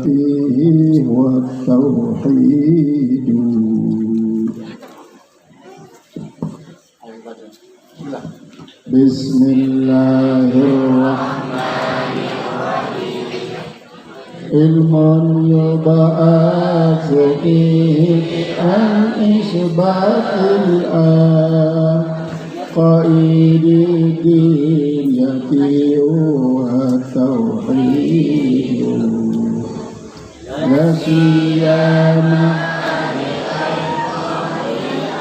فيه هو التوحيد. بسم الله الرحمن الرحيم. علم يبعث فيه عن إثبات العقائد التي هو التوحيد، لا سيما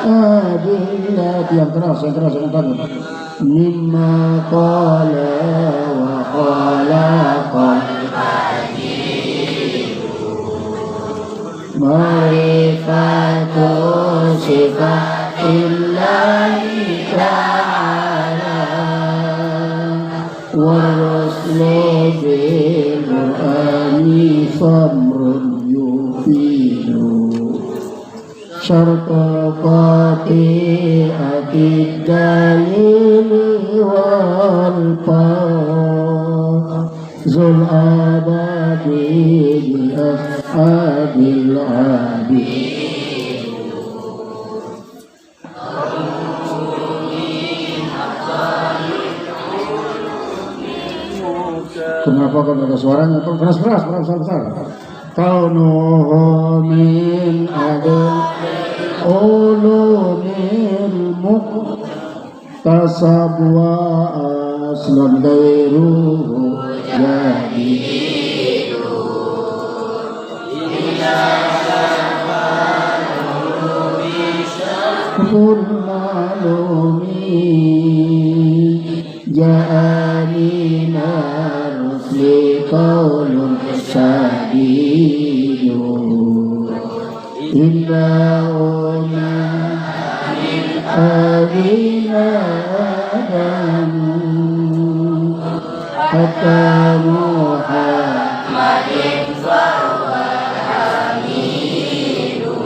أدلة yang keras مما قال وخلق معرفة صفات الله تعالى والرسل بالقرآن صبر يفيد شرط قطيعة الدليل والفاظ الأدب لأصحاب العبيد. Kenapa kalau ada suaranya keras besar? Kaunuhu min adil ulumil muktasab wa aslun gairuhu jadidu kulmalumi ja'ani narusli qaulun sadidu innahu min adina adamu hatta muhammadin fahuwa hamidu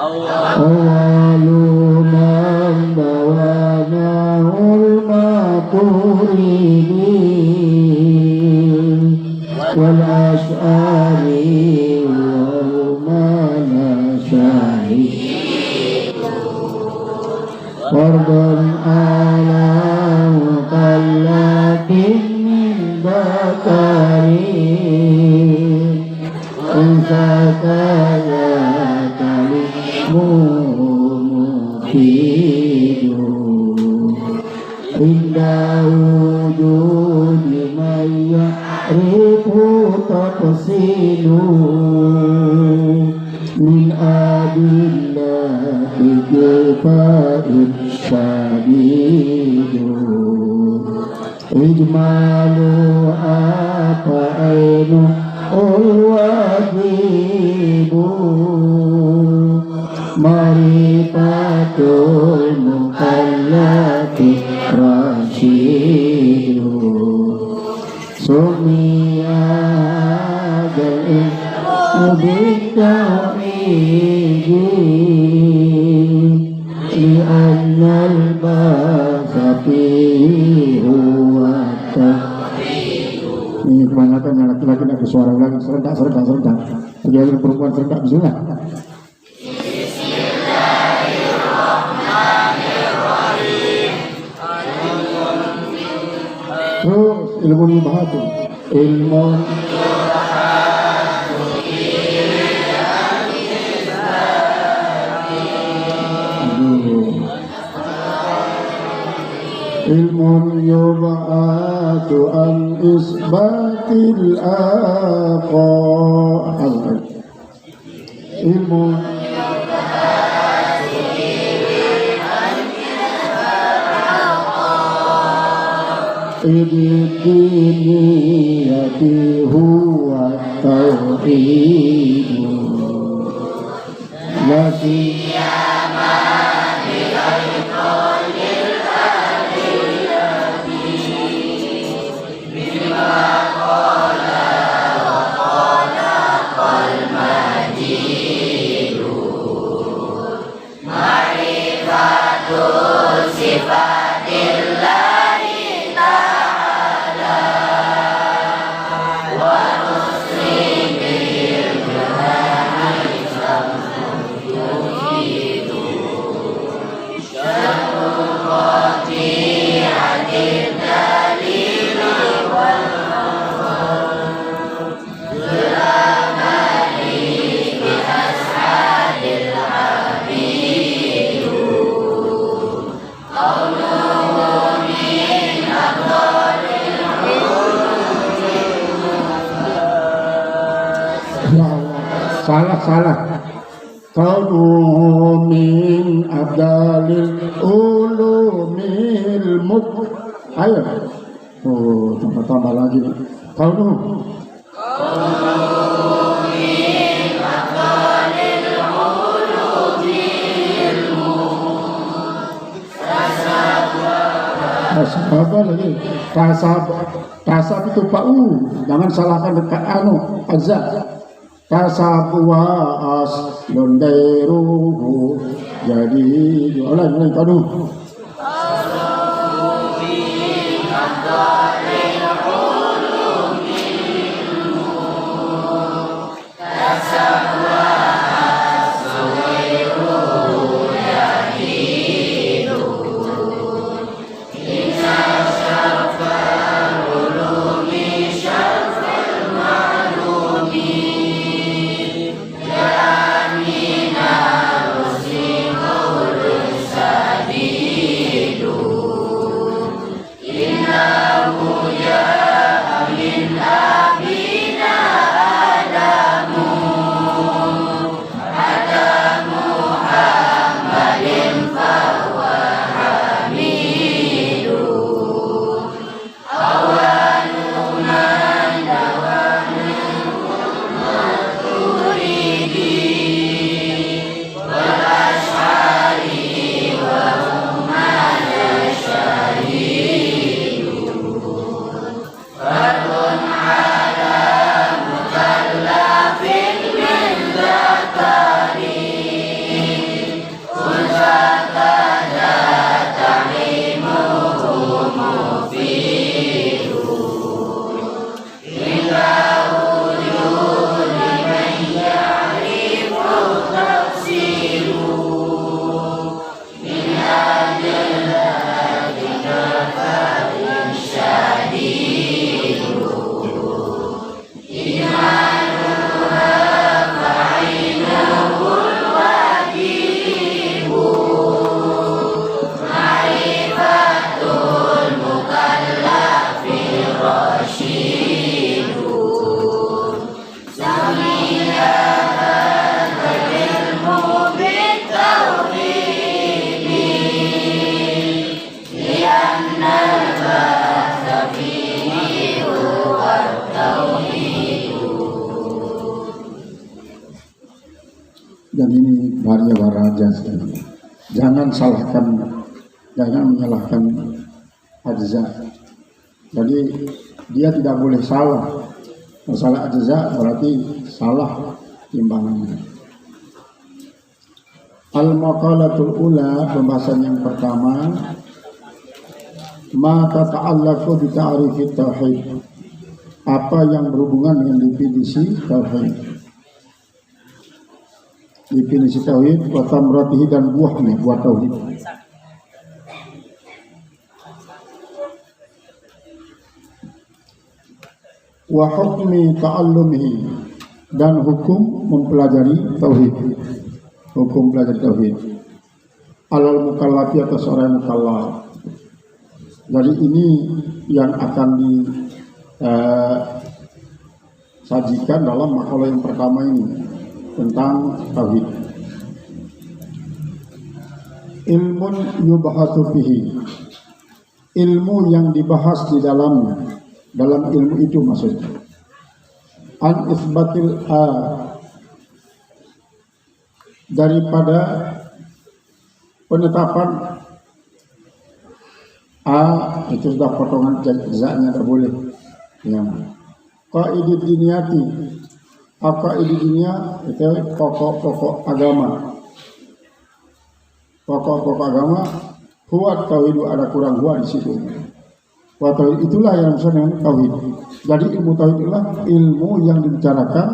awalu man bawanahul maturidin wal ash'ari Wardun ala mukallafin min bakari Unsa kaya kalimu mufidu Indah wujudi maya ribu taqsidu Min adillahi kifaid syadidu Ijmalu apa ainu ulwajibu Marifatul mukallati rasyidu Sumiya jal'in بالتوحيد لأن الباس فيه هو التوحيد. Ini kebanyakan yang laki-laki ada suara ulang serentak. Jadi perempuan serentak bismillah. Bismillahirrahmanirrahim. Terus ilmu bahatu ilmu ilmun yub'atu an isbatil aqa'id ilmun idiniyati huwa tauhidu la siyama sifatillah ta'ala wa rusli Salah. Kaunuhu min abdalil ulumil muk. Ayo. Oh, tambah lagi. Kaunuhu min abdalil ulumil muk. Apa lagi? Tasab itu pa'u. Jangan salahkan dekat azza. Tasabuha aslun dairuhu. Jadi oleh kanu dan ini Arya Waraja. Jangan menyalahkan ajza. Jadi dia tidak boleh salah. Masalah ajza berarti salah timbangannya. Al-maqalatul ula, pembahasan yang pertama, ma tata'allaqu bi ta'rifit tauhid. Apa yang berhubungan dengan definisi tauhid. Definisi tauhid wa tamratihi, dan buahnya, buah tauhid. Wa hukmi ta'allumihi, dan hukum mempelajari tauhid. Hukum belajar tauhid. Alal mukallafi, atas orang mukallaf. Jadi ini yang akan disajikan dalam makalah yang pertama ini tentang tauhid. Ilmun yubahatsu fihi, ilmu yang dibahas di dalamnya. Dalam ilmu itu maksudnya an isbatil daripada penetapan itu sudah potongan jazanya, tidak boleh ya. Qaidud diniyati, qaidud dunia itu pokok-pokok agama. Pokok-pokok agama, huwa tauhid, ada kurang huwa di situ. Wa tauhid itulah yang disebut tauhid. Jadi ilmu tauhid itulah ilmu yang dibicarakan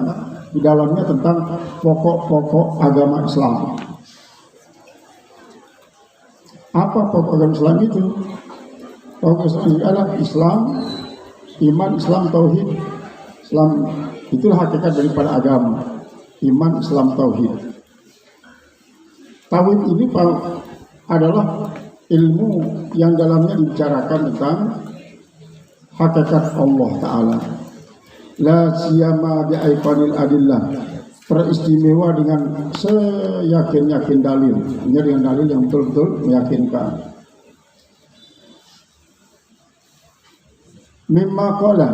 di dalamnya tentang pokok-pokok agama Islam. Apa pokok agama Islam itu? Pokok Islam adalah Islam, iman, Islam, tauhid. Islam itulah hakikat daripada agama. Iman, Islam, tauhid. Tauhid ini adalah ilmu yang dalamnya dibicarakan tentang hakikat Allah Ta'ala. La siyama bi'aiqanil adillah, teristimewa dengan seyakin-yakin dalil, dengan dalil yang betul-betul meyakinkan. Mimma qala,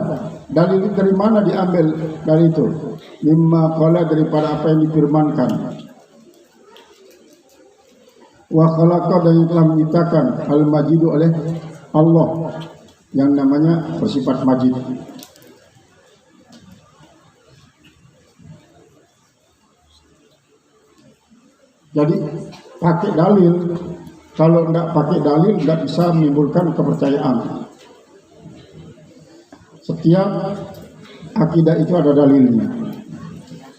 dalil dari mana diambil dari itu? Mimma qala, daripada apa yang difirmankan. Wa khalaqa, dan yang telah menciptakan al-majidu oleh Allah yang namanya bersifat majid. Jadi pakai dalil, kalau tidak pakai dalil tidak bisa menimbulkan kepercayaan. Setiap akidah itu ada dalilnya.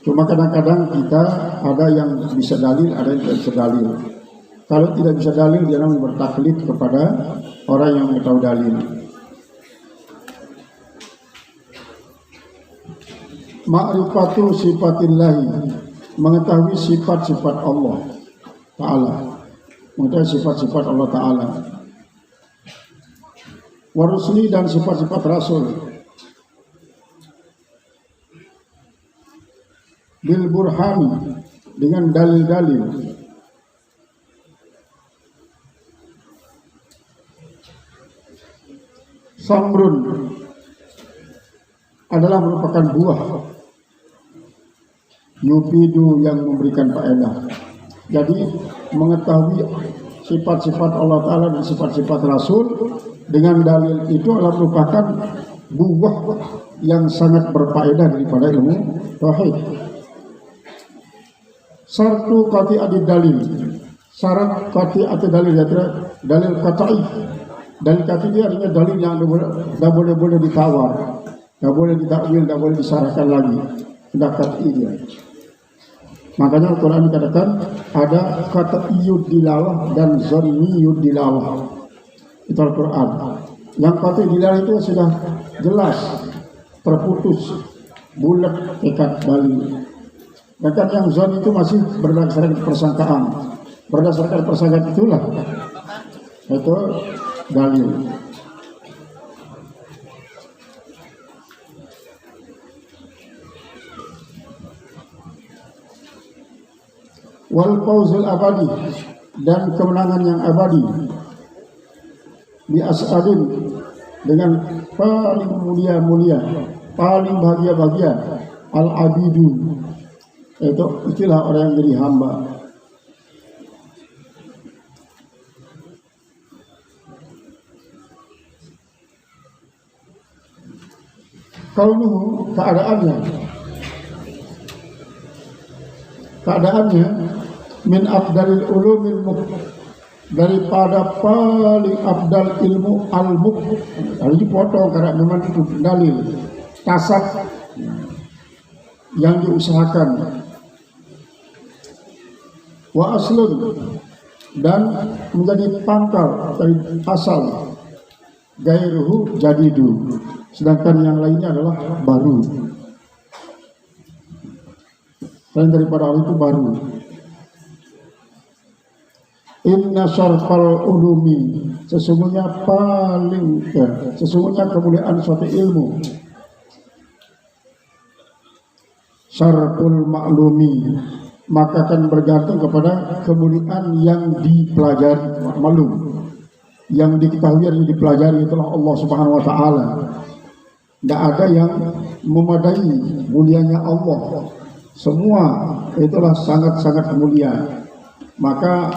Cuma kadang-kadang kita ada yang bisa dalil, ada yang tidak bisa dalil. Kalau tidak bisa dalil, dia namanya bertaklid kepada orang yang mengetahui dalil. Ma'rifatu sifatillahi, mengetahui sifat-sifat Allah Ta'ala, mengetahui sifat-sifat Allah Ta'ala. Warusli, dan sifat-sifat Rasul. Bil burhani, dengan dalil-dalil. Samrun, adalah merupakan buah. Yufidu, yang memberikan faedah. Jadi mengetahui sifat-sifat Allah Ta'ala dan sifat-sifat Rasul dengan dalil itu adalah merupakan buah yang sangat berfaedah daripada ilmu tauhid. Syartu qati'ati dalil, syarat qati'ati dalil, yaitu dalil qat'i. Dalil qat'i dia artinya dalil yang tidak boleh ditawar, tidak boleh ditakwil, tidak boleh disyaratkan lagi, sudah qat'i dia. Makanya Al-Quran dikatakan ada qat'iyud dilalah dan zanniyud dilalah. Itu Al-Quran. Yang qat'i dilalah itu sudah jelas, terputus, bulat tekad dalil. Bahkan yang zon itu masih berdasarkan persangkaan. Berdasarkan persangkaan itulah itu dalil. Wal fawzul abadi, dan kemenangan yang abadi. Bi as'adin, dengan paling mulia-mulia, paling bahagia-bahagia. Al-abidu, itulah orang yang jadi hamba. Kaunuhu, keadaannya min afdalil ulumil muk, daripada paling afdal ilmu al-muk. Harus dipotong karena memang itu dalil tasab yang diusahakan. Wa aslun, dan menjadi pangkal dari asal. Gairuhu jadidu, sedangkan yang lainnya adalah baru. Selain daripada hal itu baru. Inna syarfal ulumi, sesungguhnya kemuliaan suatu ilmu. Syarful maklumi, maka akan bergantung kepada kemuliaan yang dipelajari, maklum, yang diketahui yang dipelajari itulah Allah Subhanahu wa Ta'ala. Tidak ada yang memadai mulianya Allah. Semua itulah sangat-sangat mulia. Maka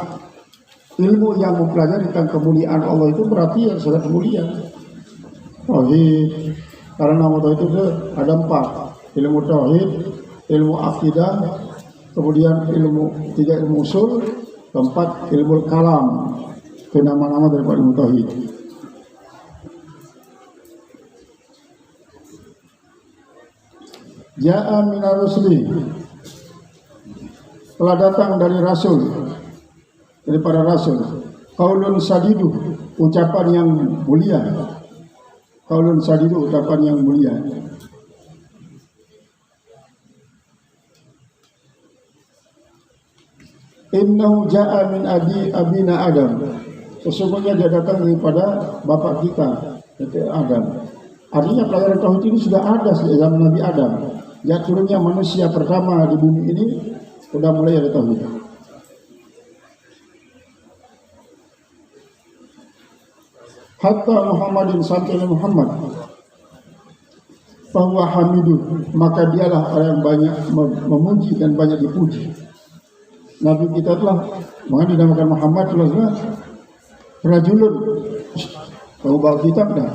ilmu yang mempelajari tentang kemuliaan Allah itu berarti yang sangat mulia. Tauhid, karena nama tauhid itu ada 4: ilmu tauhid, ilmu akidah, kemudian tiga ilmu usul, keempat ilmu kalam. Itu nama-nama daripada ilmu tauhid. Ja'a minar rusli, telah datang dari rasul, daripada rasul. Qaulun sadidu, ucapan yang mulia. Qaulun sadidu, ucapan yang mulia. Innahu ja'a min abina Adam, sesungguhnya dia datang daripada bapak kita, yaitu Adam. Artinya pelajaran tauhid ini sudah ada sejak zaman Nabi Adam. Ya, turunnya manusia pertama di bumi ini sudah mulai ada tauhid. Hatta Muhammadin, sampai Muhammad, bahwa Hamidun, maka dialah orang yang banyak memuji dan banyak dipuji. Nabi kita telah dinamakan Muhammad adalah rajulun. Kamu bawa kitab dah.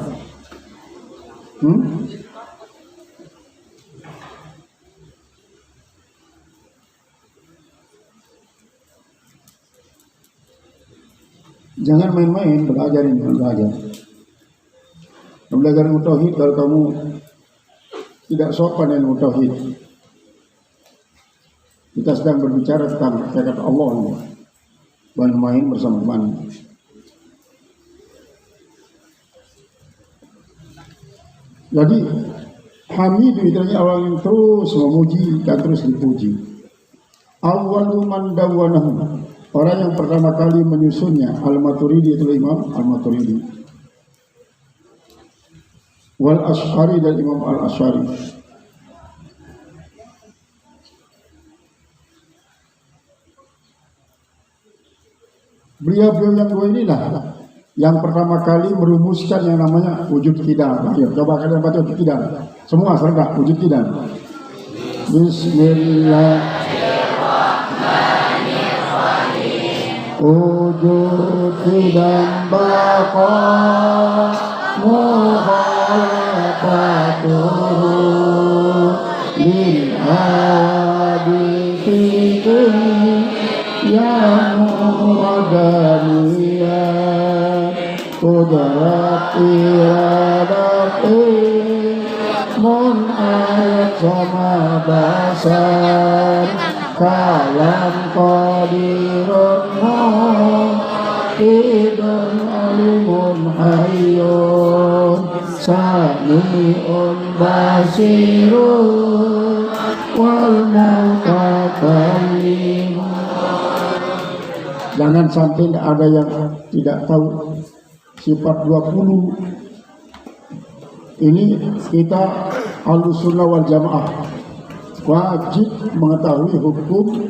Jangan main-main belajar ini, belajar. Belajar ilmu tauhid kalau kamu tidak sopan ilmu tauhid. Kita sedang berbicara tentang hakikat Allah ini. Main-main bersama teman. Jadi Hamidu itu orang yang terus memuji dan terus dipuji. Awwalu man dawwanahu, orang yang pertama kali menyusunnya Al-Maturidi, itu Imam Al-Maturidi. Wal Asy'ari, dan Imam Al-Asy'ari. Beliau yang dua inilah yang pertama kali merumuskan yang namanya wujud qidam. Ayo coba kalian baca wujud qidam. Semua serentak wujud qidam. Bismillahirrahmanirrahim. Wujud qidam baqa muhalafatuhu lil hadithihi ya muradaniya kudrat iradati mun'ayat sama basar kalam qadirun muhidun alimun hayyun sami'un basirun wal mutakallim. Jangan sampai ada yang tidak tahu sifat 20. Ini kita Ahlussunnah wal Jamaah wajib mengetahui hukum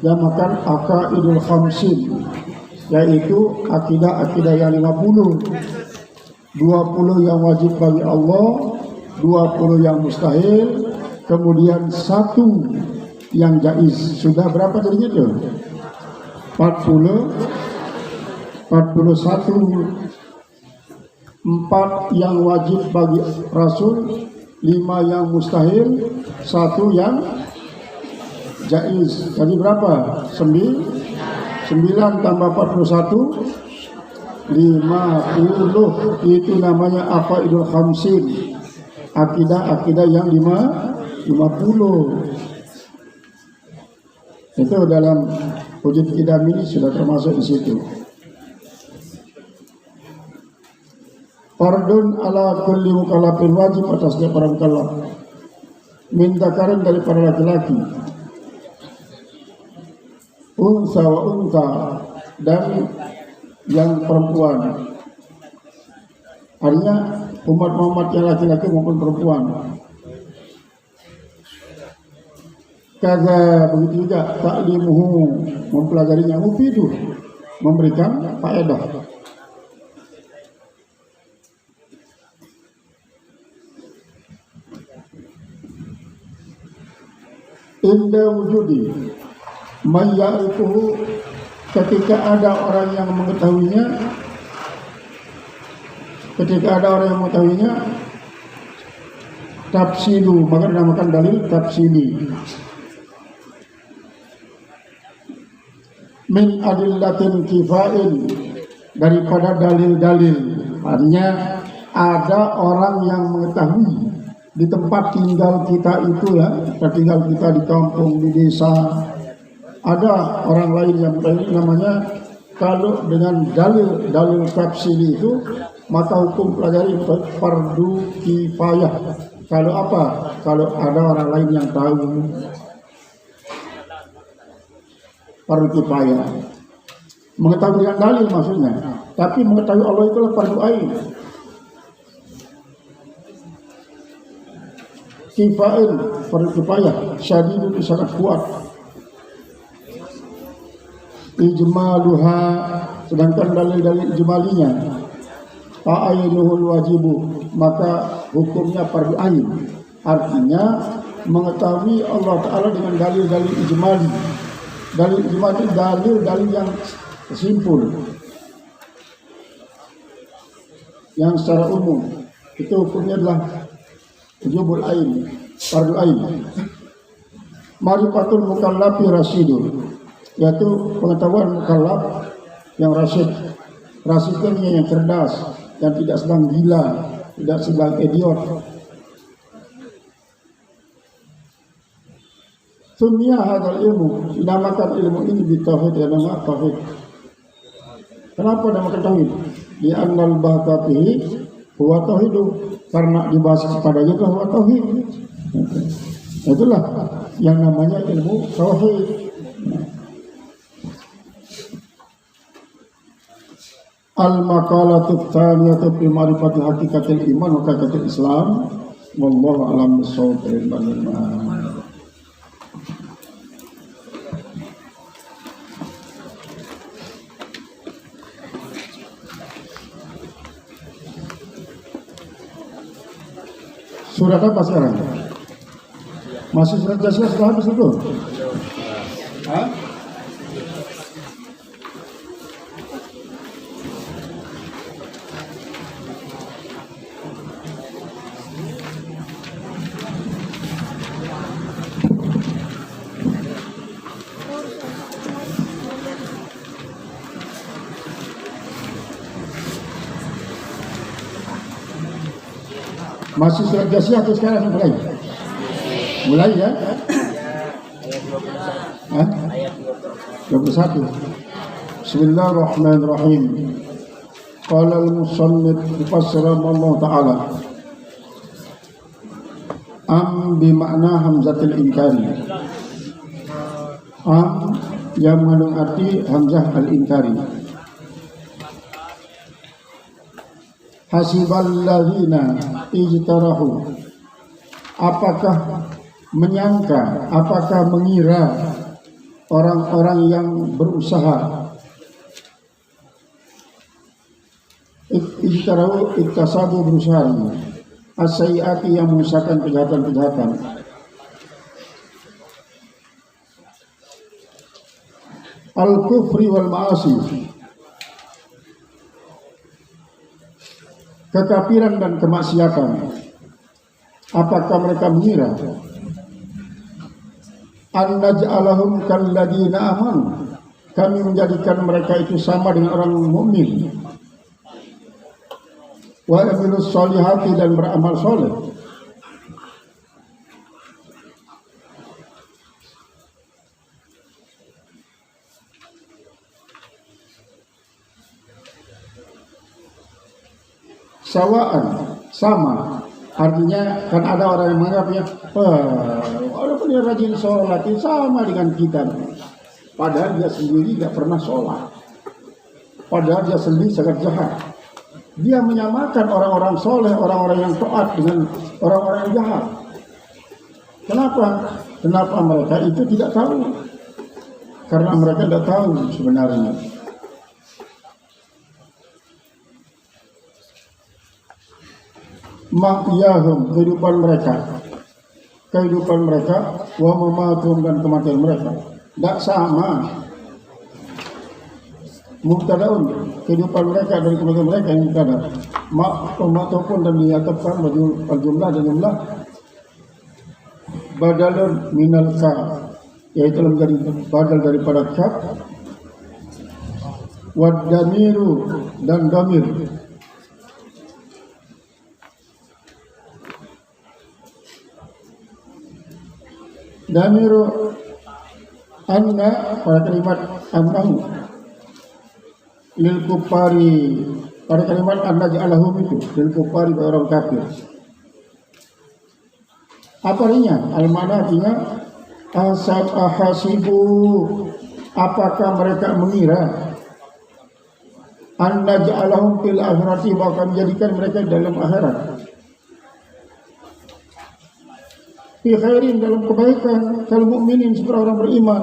yang makan aqaidul khamsin, yaitu akidah-akidah yang 50. 20 yang wajib bagi Allah, 20 yang mustahil, kemudian 1 yang jaiz. Sudah berapa jadinya itu? 40, 41, 4 yang wajib bagi Rasul, 5 yang mustahil, 1 yang jaiz. Jadi berapa? 9 tambah 41, 50. Itu namanya aqaidul khamsin, akidah-akidah yang 50. Itu dalam wujud qidam ini sudah termasuk di situ. Fardun ala kulli mukallafin, wajib atas setiap orang mukallaf, min dzakarin, dari para laki-laki, unsa wa unta, dan yang perempuan. Artinya umat Muhammad yang laki-laki maupun perempuan. Kaza begitu juga taklimuhu, mempelajarinya, mufidu, memberikan faedah. Inda wujudi mayyaifuhu, ketika ada orang yang mengetahuinya, tafsilu, maka dinamakan dalil tafsili. Min adillatin kifain, daripada dalil-dalil. Artinya ada orang yang mengetahui di tempat tinggal kita itu, ya, tinggal kita di kampung, di desa, ada orang lain yang namanya, kalau dengan dalil tafsili itu, maka hukum pelajari fardu kifayah. Kalau apa? Kalau ada orang lain yang tahu, fardu kifayah. Mengetahui dengan dalil maksudnya. Tapi mengetahui Allah itulah fardu ain. Kifail, fardu kifayah, syadidun sangat kuat. Ijmaluha, sedangkan dalil-dalil ijmalinya fa'ainuhul wajibu, maka hukumnya fardu ain. Artinya mengetahui Allah Ta'ala dengan dalil-dalil ijmali. Dalil ijmali, dalil-dalil yang simpul, yang secara umum, itu hukumnya adalah wujubul ain, fardu ain. Marifatul mukallafi rasyidun, yaitu pengetahuan mukallaf yang rasyid. Rasyid itu yang cerdas, yang tidak sedang gila, tidak sedang idiot. Sumia hadal ilmu, dinamakan ilmu ini bitauhid, ya nama tauhid. Kenapa dinamakan tauhid? Di annal bahkatihi huwa tauhidu, karena dibahas kepadanya itu huwa tauhid. Itulah yang namanya ilmu tauhid. Al-maqalatu tsaniyatu fi ma'rifati haqiqatil iman wa haqiqatil Islam. Wallahu a'lam bissawab. Surat apa sekarang? Masih surat Jasiyah sudah habis itu? Hah? Masih surat Jasiyah atau sekarang mulai? Mulai ya? Ayat 21. Bismillahirrahmanirrahim. Qala al-musannif mufassiran Allah Ta'ala. Am bimakna hamzatil inkari. Am yang mengandung arti hamzah al-inkari. Hasiballadzina ijtarahu, apakah menyangka, apakah mengira orang-orang yang berusaha, ijtarahu iktasabu, berusaha, as-sayyiati, yang mengusahakan kejahatan-kejahatan, al-kufri wal ma'asi, kekafiran dan kemaksiatan. Apakah mereka mengira an naj'alahum kalladina amanu, kami menjadikan mereka itu sama dengan orang mukmin, wa amilus solihati, dan beramal soleh. Sawaan, sama. Artinya kan ada orang yang menganggapnya, walaupun dia rajin sholat itu sama dengan kita, padahal dia sendiri tidak pernah sholat, padahal dia sendiri sangat jahat. Dia menyamakan orang-orang soleh, orang-orang yang taat dengan orang-orang yang jahat. Kenapa? Kenapa mereka itu tidak tahu? Karena mereka tidak tahu sebenarnya. Mahyahum, kehidupan mereka, wa mamatum, dan kematian mereka tidak sama. Mubtadaun, kehidupan mereka dan kematian mereka yang mubtada. Mamatupun, dan diatapkan jumlah dan jumlah badalun minal ka, yaitu menjadi badal daripada ka, wad damiru, dan damir. Damiru anna, pada kalimat annahu, lil kufari, pada kalimat anna ja'alahum itu lil kufari, pada orang kafir. Apa artinya? Al-mana artinya ahasibu, apakah mereka mengira, an naj'alahum fil akhirati, bahkan menjadikan mereka dalam akhirat fi khairin, dalam kebaikan, kal mukminin, seperti orang beriman.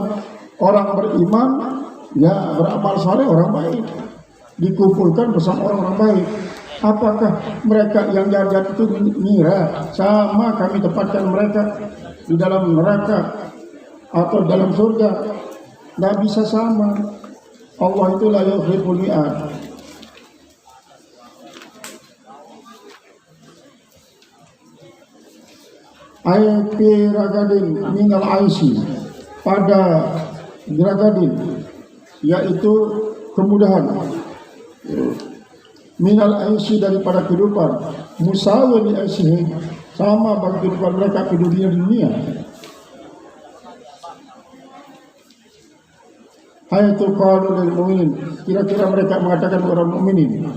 Orang beriman ya beramal saleh, orang baik, dikumpulkan bersama orang-orang baik. Apakah mereka yang jahat itu mengira sama kami tempatkan mereka di dalam neraka atau dalam surga? Tidak bisa sama. Allah itu la yukhliful mi'ad. Ayat ragadin minal aisi, pada ragadin yaitu kemudahan, minal aisi daripada kehidupan, musawin di aisi, sama bagi kehidupan mereka di dunia. Hayatu qalu lil mu'minin, kira-kira mereka mengatakan orang mukminin,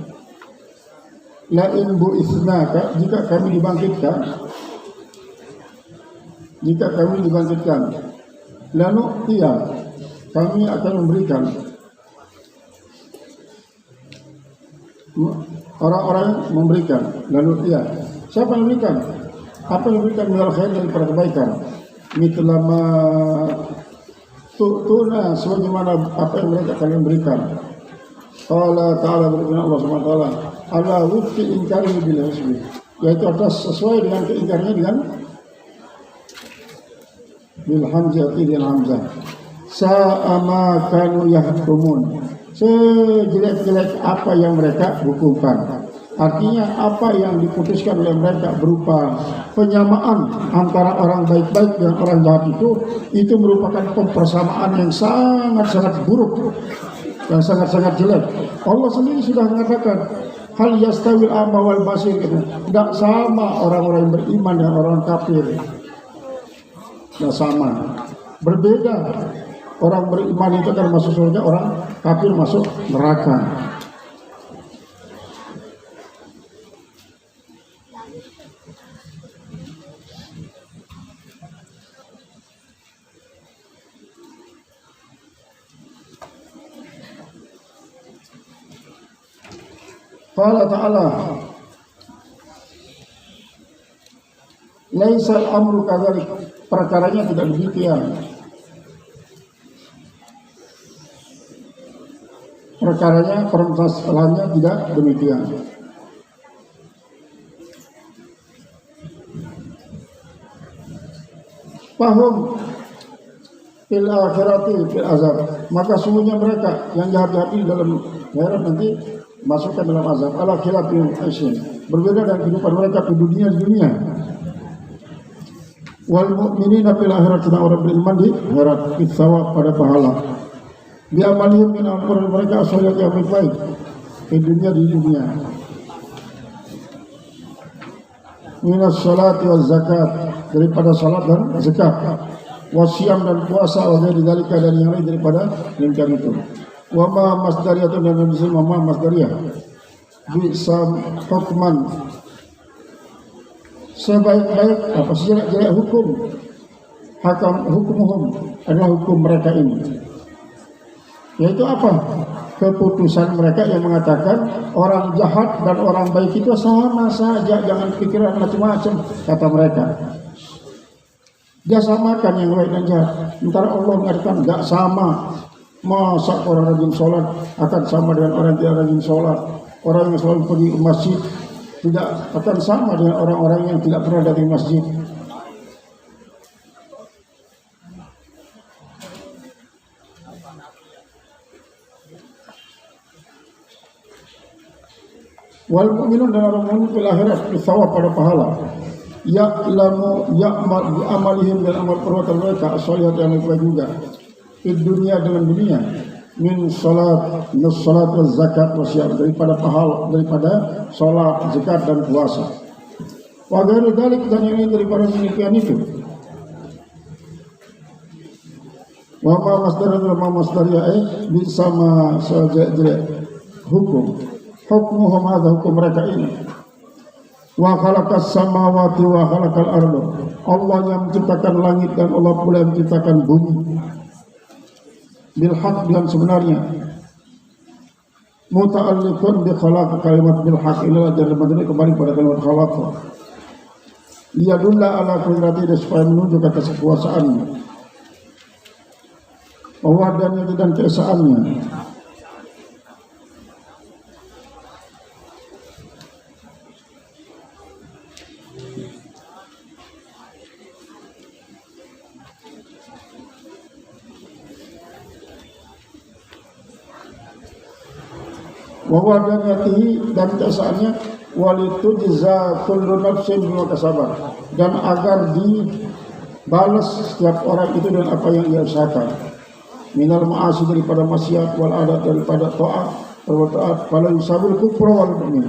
la in bu'itsnaka, jika kami dibangkitkan, lalu iya kami akan memberikan. Orang-orang memberikan, lalu iya. Siapa yang memberikan? Apa yang memberikan? Minal khair, daripada kebaikan. Mitlama tu'tuna, sebagaimana apa yang mereka kalian berikan. Allah Ta'ala, berfirman Allah SWT, ala wufti inkari bil hasbi, yaitu atas sesuai dengan keingkarannya dengan bil hamzah, sa'ama kanu yahkumun, sejelek-jelek apa yang mereka hukumkan. Artinya apa yang diputuskan oleh mereka berupa penyamaan antara orang baik-baik dan orang jahat itu merupakan pempersamaan yang sangat-sangat buruk dan sangat-sangat jelek. Allah sendiri sudah mengatakan hal yastawil a'ma wal basir, tidak sama orang-orang yang beriman dan orang kafir. Tidak sama, berbeda. Orang beriman itu akan masuk surga, orang kafir masuk neraka. Qala ta'ala, laisal amru kadzalik, perkaranya tidak demikian. Perkaranya, permasalahannya tidak demikian. Fahum fil akhirati fil azab, maka sungguhnya mereka yang jahat-jahat ini dalam akhirat nanti masukkan dalam azab. Ala khilafil aisin, berbeda dengan kehidupan mereka di dunia. Wal mu'minina fil akhirat, orang beriman di akhirat, fitsawab, pada pahala. Bi amalihim min amal mereka asalnya yang baik di dunia. Minas salati waz zakat, daripada salat dan zakat, wasyam dan puasa, wa dari dalika, dan yang lain daripada demikian itu. Wa ma masdariyatun, dan disebut ma masdariyah, bisa hukman, sebaik-baik apa sejelek-jelek hukum, hakam hukumuhum adalah hukum mereka ini, yaitu apa? Keputusan mereka yang mengatakan orang jahat dan orang baik itu sama saja, jangan pikiran macam-macam, kata mereka. Dia samakan yang baik dan jahat. Sementara Allah mengatakan enggak sama. Masa orang rajin sholat akan sama dengan orang yang tidak rajin sholat? Orang yang selalu pergi ke masjid tidak akan sama dengan orang-orang yang tidak pernah datang ke masjid. Wal mu'minun, dan orang mukmin fil akhirat bisawab, pada pahala. Ya'lamu ya'mal bi amalihim, dan amal perbuatan mereka as-shalihat yang baik juga. Di dunia, dengan dunia, min salat, nus salat wa zakat wa siyam, daripada pahala, daripada salat, zakat dan puasa. Wa ghairu dzalik, dan yang lain daripada demikian itu. Wa ma masdariyah bisa ma sejelek hukum. Hukmuhum, hadha hukum mereka ini. Wa khalaqas samawati wa khalaqal arda, Allah yang menciptakan langit dan Allah pula yang menciptakan bumi. Bil haq, dengan sebenarnya. muta'alliqun bi khalaq kalimat bil haq ila dan kembali pada kalimat khalaq. Liyadulla ala qudratihi supaya menunjukkan kekuasaannya, wahdaniyah dan keesaannya. Wahdaniyatihi dan keesaannya, walitujza kullu nafsin bima kasabat, dan agar dibalas setiap orang itu dengan apa yang dia usahakan, minal ma'asi daripada maksiat, wal adat daripada taat, wal taat, fala yusawil kufra wal mu'min,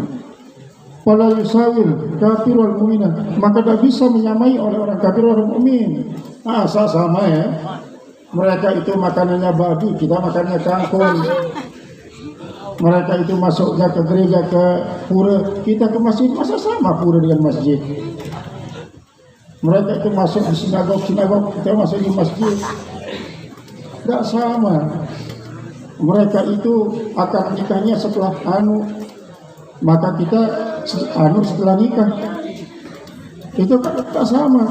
fala yusawil kafir wal mu'min, maka tak bisa menyamai oleh orang kafir wal mukmin. Sama ya, mereka itu makanannya babi, kita makannya kangkung. Mereka itu masuknya ke gereja, ke pura, kita ke masjid, masa sama pura dengan masjid? Mereka itu masuk di sinagog, kita masuk di masjid, tidak sama. Mereka itu akad nikahnya setelah maka kita setelah nikah, itu tak sama.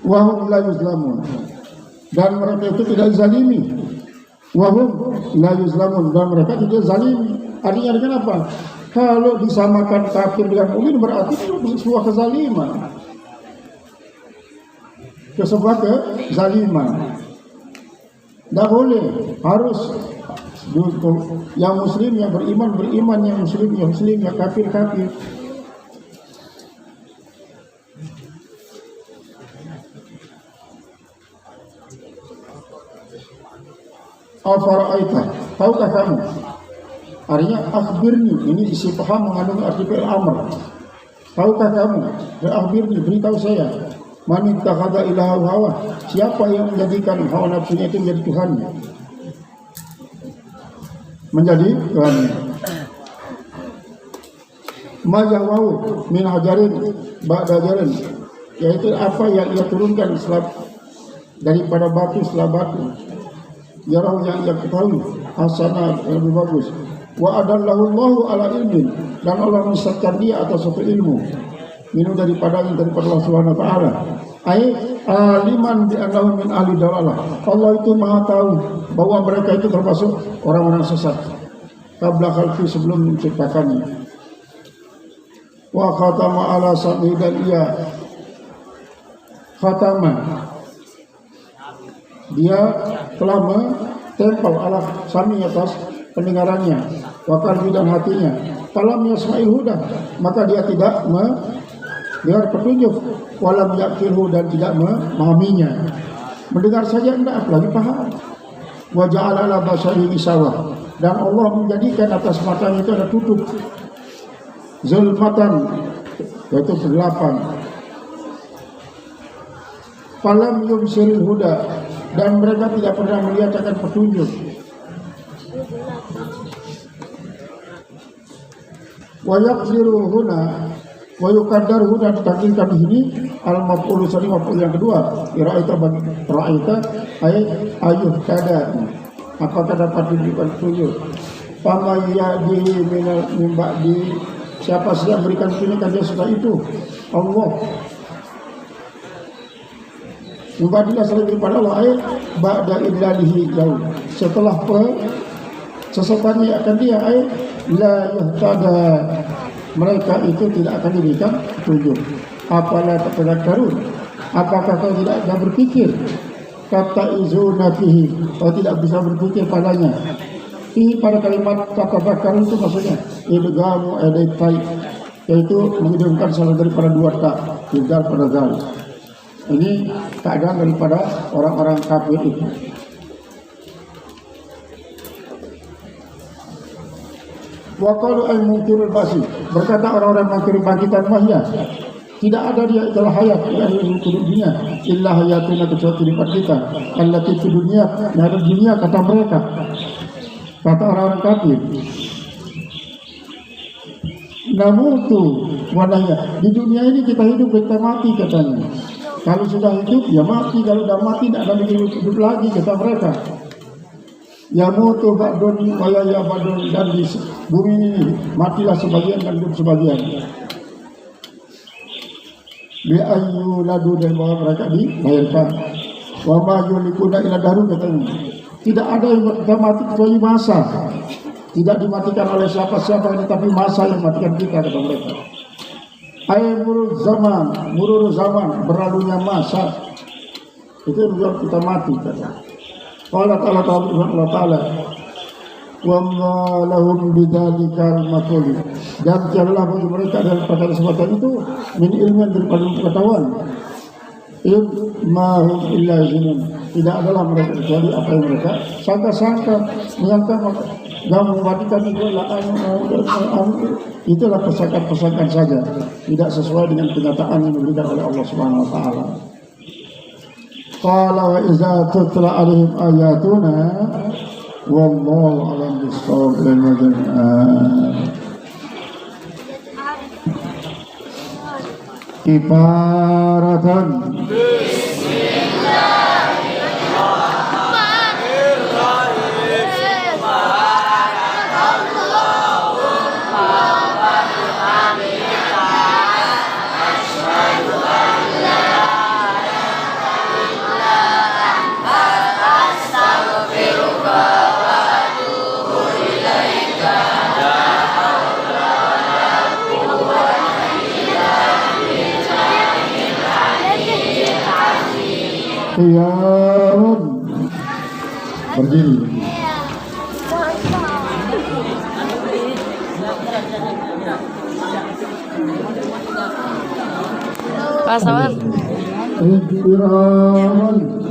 Wahum la yuzlamun, dan mereka itu tidak zalimi. Wahum la yuzlamun, dan mereka tidak zalimi. Artinya dengan apa? Kalau disamakan kafir dengan mukmin berarti itu sebuah kezaliman, sebuah kezaliman. Tidak boleh, harus yang muslim yang beriman, yang muslim yang kafir. Afara'aita, tahukah kamu? Artinya akhbirni, ini istifham mengandung arti fi'il amr. Tahukah kamu? Akhbirni, beritahu saya. Man ittakhadha ilaha hawa, siapa yang menjadikan hawa nafsunya itu menjadi Tuhannya? Menjadi Tuhannya. Ma yahwau min hajarin ba'da hajarin, yaitu apa yang ia turunkan daripada batu setelah batu. Yarau yang ia ketahui hasanah yang lebih bagus. Wa adallahu Allahu ala ilmin, dan Allah menyesatkan dia atas suatu ilmu minum daripada Allah Subhanahu wa taala. Ai aliman bi annahu min ahli dalalah, Allah itu maha tahu bahwa mereka itu termasuk orang-orang sesat qabla khalqi, sebelum menciptakannya. Wa khatama ala sam'i, dan ia khatama, dia telah mentempel ala sami atas pendengarannya, wa qalbi dan hatinya. Falam yasma'il huda, maka dia tidak mendengar petunjuk, walam yaqilhu, dan tidak memahaminya. Mendengar saja tidak, apalagi paham. Wa ja'ala ala basarihi gisawah, dan Allah menjadikan atas matanya itu ada tutup, zulmatan, yaitu kegelapan. Falam yubsiril huda, dan mereka tidak pernah melihat akan petunjuk. Wa yaqdiru huna wa yuqaddaru, dan ditakdirkan di sini al-maf'ul tsani, maf'ul yang kedua. Ra'aita bagi ra'aita ayuh kada, apakah dapat diberikan petunjuk? Fama yadi min ba'di, siapa saja berikan petunjuk dia setelah itu? Allah. Membadilah selain daripada Allah, ba'da idlalihi jauh, setelah sesatannya akan dia, la yuhtada, mereka itu tidak akan diberikan petunjuk. Apalah tatadakkarun, apakah kau tidak berpikir? Kata izuna fihi, kau tidak bisa berpikir padanya. Ini pada kalimat tatadakkarun itu maksudnya idgamu edaitai, yaitu menghidupkan salah daripada dua tak, tidak pada zal. Ini keadaan daripada orang-orang kafir itu. Wa qalu al-munkirul basi, berkata orang-orang mungkir bangkitan wahya, tidak ada dia itulah hayat yang di dunia, illa hayatuna, kecuali hidup kita, allati fi dunia, ada dunia, kata mereka, kata orang-orang kafir. Namutu, wadahnya di dunia ini kita hidup, kita mati, katanya. Kalau sudah hidup ya mati, kalau sudah mati tidak ada lagi hidup lagi, kata mereka. Ya mutu ba'dun wa ya ba'dun, dan di bumi ini matilah sebagian dan hidup sebagian. Bi ayyu ladu, dan bahwa mereka dilahirkan. Wa ma yulikuna ila daru, katanya. Tidak ada yang mati kecuali masa. Tidak dimatikan oleh siapa-siapa ini, tapi masa yang matikan kita, kata mereka. Ay murur zaman, berlalunya masa. Itu yang membuat kita mati, kata. Allah Ta'ala wa ma lahum bidzalikal maqul, dan janganlah bagi mereka dalam perkara semacam itu min ilmu, daripada pengetahuan. Ma hum illa zinun, tidak adalah mereka kecuali apa yang mereka sangka-sangka, menyangka yang mematikan itu adalah itulah persangkaan saja, tidak sesuai dengan kenyataan yang diberikan oleh Allah Subhanahu wa taala. Qala wa iza tutla alaihim ayatuna wallahu a'lam bis-shawab. Ibaratan qiyam, berdiri. Pasawan. Istirahat.